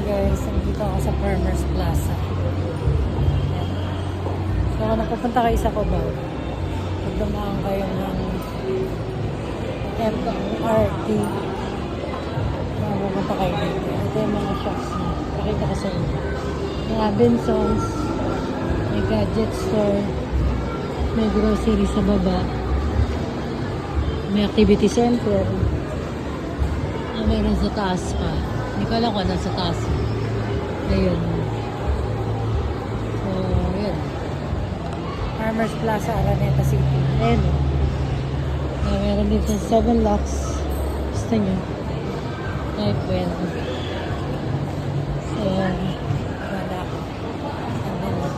guys, nandito ako sa Farmers Plaza. Ayan. So kung napupunta kayo sa Cubao, pagdamaan kayo ng MRT, mapupunta kayo dito. Ito yung mga shops na pakita ko sa inyo. May Abendsons, may gadget store, may grocery sa baba, may activity center, mayroon sa taas pa. Hindi ko alam kung nasa taas. Ayun. So, yun. Farmers Plaza, Araneta City. Ayun. Meron din sa 7 Locks. Gusto nyo? Type 12. So, wala ako. Andun na.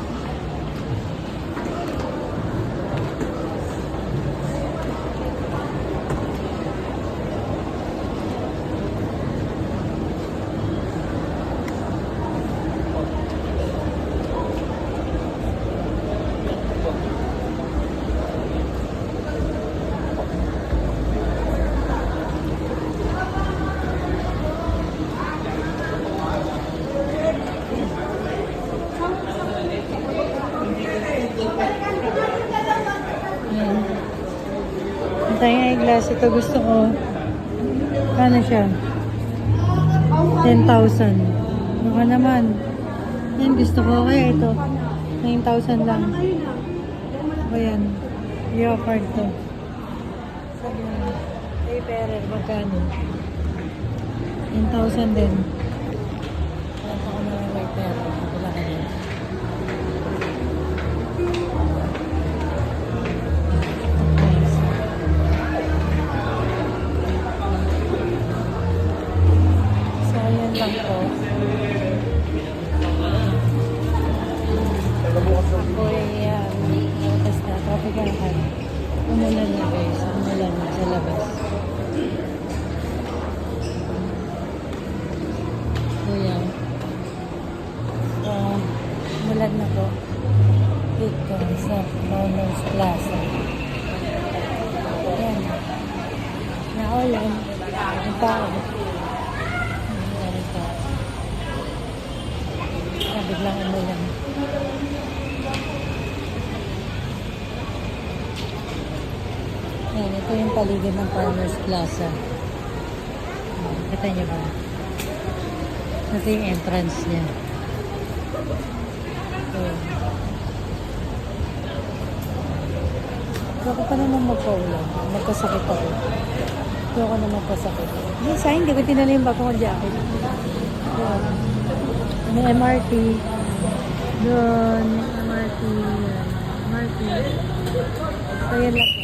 Tayo nga yung glass. Ito gusto ko. Ano siya? 10,000. Baka naman. Yan gusto ko. Kaya ito. 9,000 lang. Ayan. I-offer to. Sabi mo. Hey, Perer. Magkano? 10,000 din. Kaya ako na lang kay Perer. Wala ka din. Lang po. Ako ay natas na kapagahan. Umulan na guys. Umulan na sa labas. So yan. So, umulan na po. Dito sa Farmers Plaza. Yan. Naulan. Ang tao. Biglang umulan. Ayan, ito yung paligid ng Farmers Plaza. Kita nyo ba? Ito yung entrance niya. Ayan. Ako pa naman magpaulan. Magkasakit ako. Ito ako naman magkasakit. Hindi ko tinala yung bago kong jacket. Ayan. May MRT. Doon. MRT. MRT. So, yan lang po.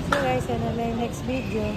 So guys, yan na lang yung next video.